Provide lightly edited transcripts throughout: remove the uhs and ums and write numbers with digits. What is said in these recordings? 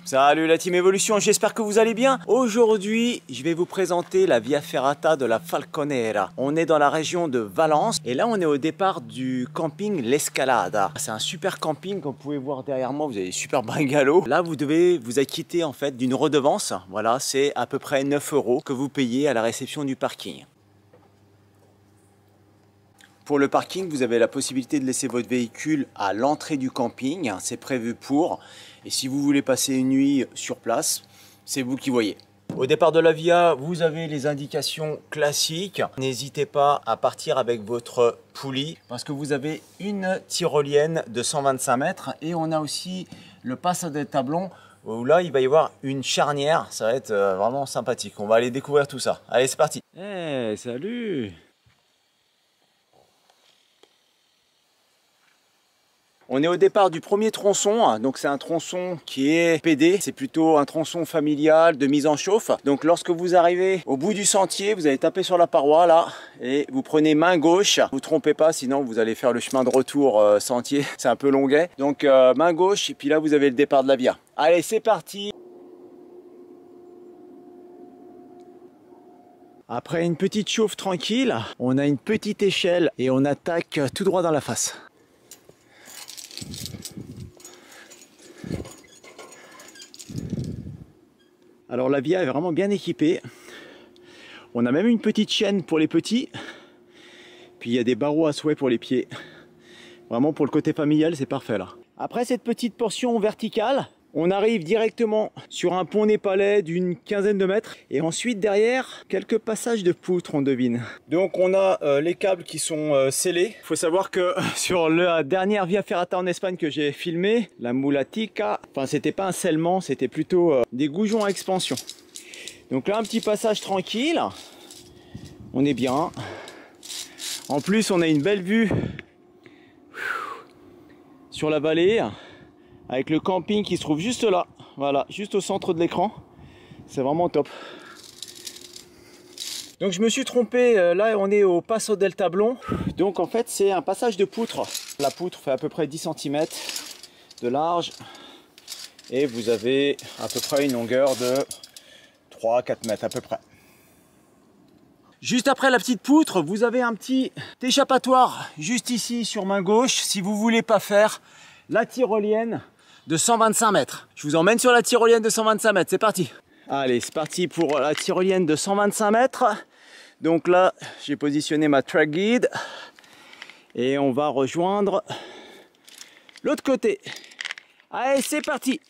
Salut la team Evolution, j'espère que vous allez bien. Aujourd'hui, je vais vous présenter la Via Ferrata de la Falconera. On est dans la région de Valence et là on est au départ du camping L'Escalada. C'est un super camping, comme vous pouvez voir derrière moi, vous avez des super bungalows. Là vous devez vous acquitter en fait d'une redevance. Voilà, c'est à peu près 9 € que vous payez à la réception du parking. Pour le parking, vous avez la possibilité de laisser votre véhicule à l'entrée du camping, c'est prévu pour. Et si vous voulez passer une nuit sur place, c'est vous qui voyez. Au départ de la Via, vous avez les indications classiques. N'hésitez pas à partir avec votre poulie parce que vous avez une tyrolienne de 125 mètres et on a aussi le Passo del Tablón où là il va y avoir une charnière. Ça va être vraiment sympathique. On va aller découvrir tout ça. Allez, c'est parti. Hey, salut! On est au départ du premier tronçon, donc c'est un tronçon qui est PD, c'est plutôt un tronçon familial de mise en chauffe. Donc lorsque vous arrivez au bout du sentier, vous allez taper sur la paroi là et vous prenez main gauche. Vous ne trompez pas, sinon vous allez faire le chemin de retour sentier, c'est un peu longuet. Donc main gauche et puis là vous avez le départ de la Via. Allez, c'est parti! Après une petite chauffe tranquille, on a une petite échelle et on attaque tout droit dans la face. Alors la Via est vraiment bien équipée. On a même une petite chaîne pour les petits. Puis il y a des barreaux à souhait pour les pieds. Vraiment pour le côté familial, c'est parfait là. Après cette petite portion verticale, on arrive directement sur un pont népalais d'une quinzaine de mètres. Et ensuite derrière, quelques passages de poutres, on devine. Donc on a les câbles qui sont scellés. Il faut savoir que sur la dernière Via Ferrata en Espagne que j'ai filmé, la Mulatica, enfin c'était pas un scellement, c'était plutôt des goujons à expansion. Donc là un petit passage tranquille. On est bien. En plus on a une belle vue sur la vallée. Avec le camping qui se trouve juste là, voilà, juste au centre de l'écran. C'est vraiment top. Donc je me suis trompé, là on est au Passo del Tablón. Donc en fait c'est un passage de poutre. La poutre fait à peu près 10 cm de large. Et vous avez à peu près une longueur de 3-4 mètres à peu près. Juste après la petite poutre, vous avez un petit échappatoire juste ici sur main gauche. Si vous voulez pas faire la tyrolienne de 125 mètres. Je vous emmène sur la tyrolienne de 125 mètres, c'est parti. Allez, c'est parti pour la tyrolienne de 125 mètres. Donc là, j'ai positionné ma track guide et on va rejoindre l'autre côté. Allez, c'est parti.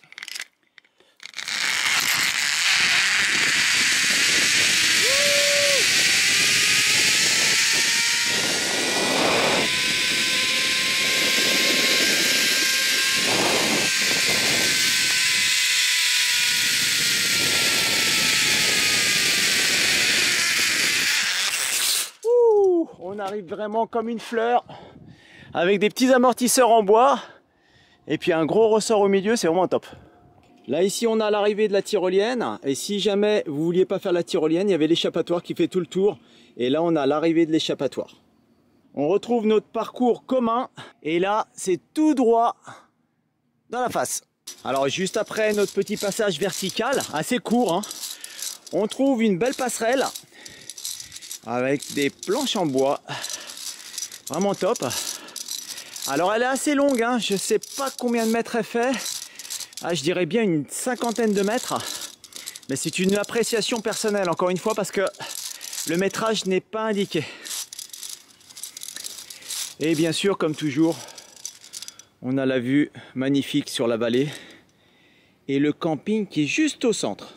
On arrive vraiment comme une fleur avec des petits amortisseurs en bois et puis un gros ressort au milieu, c'est vraiment top. Là ici on a l'arrivée de la tyrolienne et si jamais vous vouliez pas faire la tyrolienne, il y avait l'échappatoire qui fait tout le tour et là on a l'arrivée de l'échappatoire. On retrouve notre parcours commun et là c'est tout droit dans la face. Alors juste après notre petit passage vertical, assez court, hein, on trouve une belle passerelle avec des planches en bois, vraiment top. Alors elle est assez longue, hein. Je sais pas combien de mètres elle fait, je dirais bien une cinquantaine de mètres, mais c'est une appréciation personnelle encore une fois parce que le métrage n'est pas indiqué. Et bien sûr comme toujours, on a la vue magnifique sur la vallée et le camping qui est juste au centre.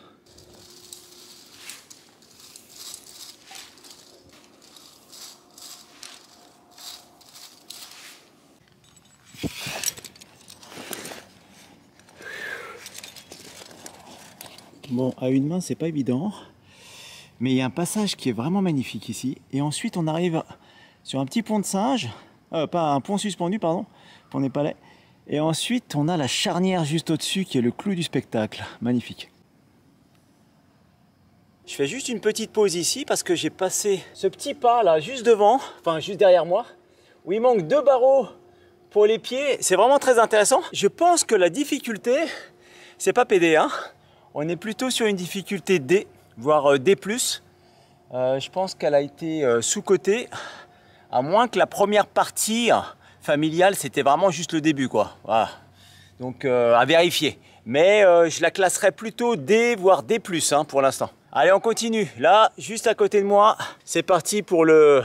Bon, à une main, c'est pas évident, mais il y a un passage qui est vraiment magnifique ici. Et ensuite, on arrive sur un petit pont de singe, pas un pont suspendu, pardon, pont népalais. Et ensuite, on a la charnière juste au-dessus qui est le clou du spectacle. Magnifique. Je fais juste une petite pause ici parce que j'ai passé ce petit pas là juste devant, enfin juste derrière moi, où il manque 2 barreaux pour les pieds. C'est vraiment très intéressant. Je pense que la difficulté, c'est pas PD, hein. On est plutôt sur une difficulté D, voire D+. Je pense qu'elle a été sous-cotée, à moins que la première partie familiale, c'était vraiment juste le début, quoi. Voilà. Donc à vérifier. Mais je la classerais plutôt D, voire D+, hein, pour l'instant. Allez, on continue. Là, juste à côté de moi, c'est parti pour le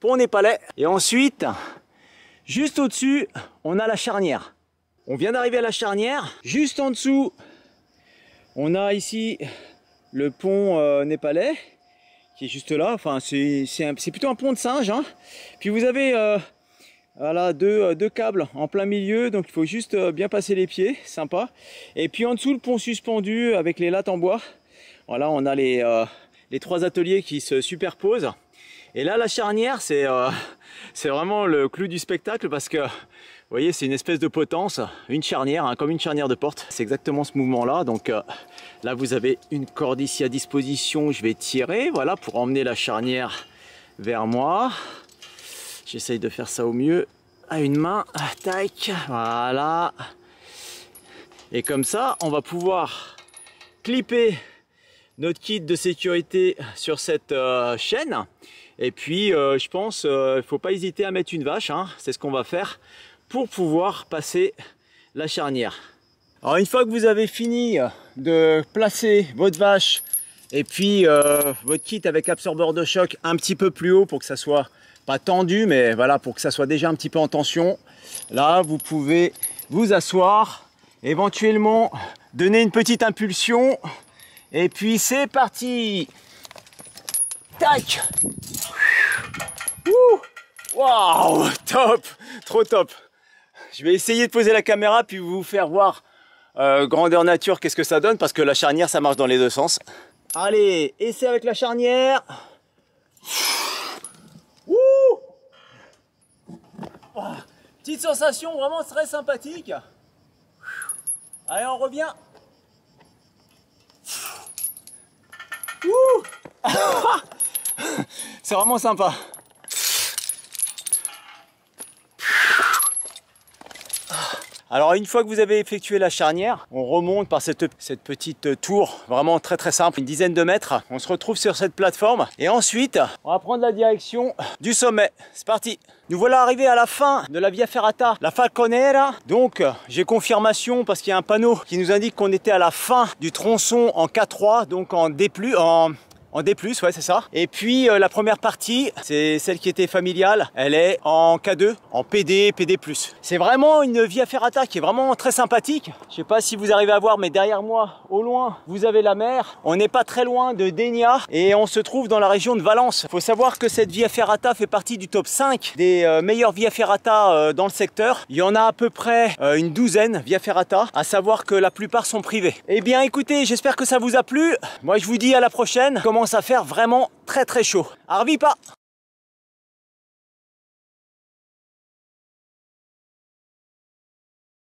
pont népalais. Et ensuite, juste au-dessus, on a la charnière. On vient d'arriver à la charnière. Juste en dessous, on a ici le pont népalais, qui est juste là. Enfin, c'est plutôt un pont de singe, hein. Puis vous avez voilà, deux câbles en plein milieu, donc il faut juste bien passer les pieds, sympa. Et puis en dessous, le pont suspendu avec les lattes en bois. Voilà, on a les 3 ateliers qui se superposent. Et là, la charnière, c'est vraiment le clou du spectacle parce que, vous voyez, c'est une espèce de potence, une charnière, hein, comme une charnière de porte. C'est exactement ce mouvement-là. Donc là, vous avez une corde ici à disposition. Je vais tirer, voilà, pour emmener la charnière vers moi. J'essaye de faire ça au mieux à une main. Tac, voilà. Et comme ça, on va pouvoir clipper notre kit de sécurité sur cette chaîne. Et puis je pense il ne faut pas hésiter à mettre une vache, hein. C'est ce qu'on va faire pour pouvoir passer la charnière. Alors une fois que vous avez fini de placer votre vache et puis votre kit avec absorbeur de choc un petit peu plus haut pour que ça soit pas tendu, mais voilà, pour que ça soit déjà un petit peu en tension, là vous pouvez vous asseoir, éventuellement donner une petite impulsion. Et puis c'est parti. Tac. Waouh, top, trop top. Je vais essayer de poser la caméra puis vous faire voir grandeur nature qu'est-ce que ça donne, parce que la charnière ça marche dans les deux sens. Allez, essai avec la charnière. Petite sensation vraiment très sympathique. Allez, on revient. C'est vraiment sympa. Alors une fois que vous avez effectué la charnière, on remonte par cette petite tour, vraiment très très simple, une dizaine de mètres. On se retrouve sur cette plateforme et ensuite on va prendre la direction du sommet. C'est parti. Nous voilà arrivés à la fin de la Via Ferrata, la Falconera. Donc j'ai confirmation parce qu'il y a un panneau qui nous indique qu'on était à la fin du tronçon en K3, donc en D+, en D+, ouais c'est ça. Et puis la première partie, c'est celle qui était familiale, elle est en K2, en PD, PD+. C'est vraiment une Via Ferrata qui est vraiment très sympathique. Je sais pas si vous arrivez à voir, mais derrière moi, au loin, vous avez la mer. On n'est pas très loin de Dénia et on se trouve dans la région de Valence. Il faut savoir que cette Via Ferrata fait partie du top 5 des meilleures Via Ferrata dans le secteur. Il y en a à peu près une douzaine Via Ferrata, à savoir que la plupart sont privées. Eh bien écoutez, j'espère que ça vous a plu. Moi je vous dis à la prochaine. Commence à faire vraiment très très chaud. Arvipa!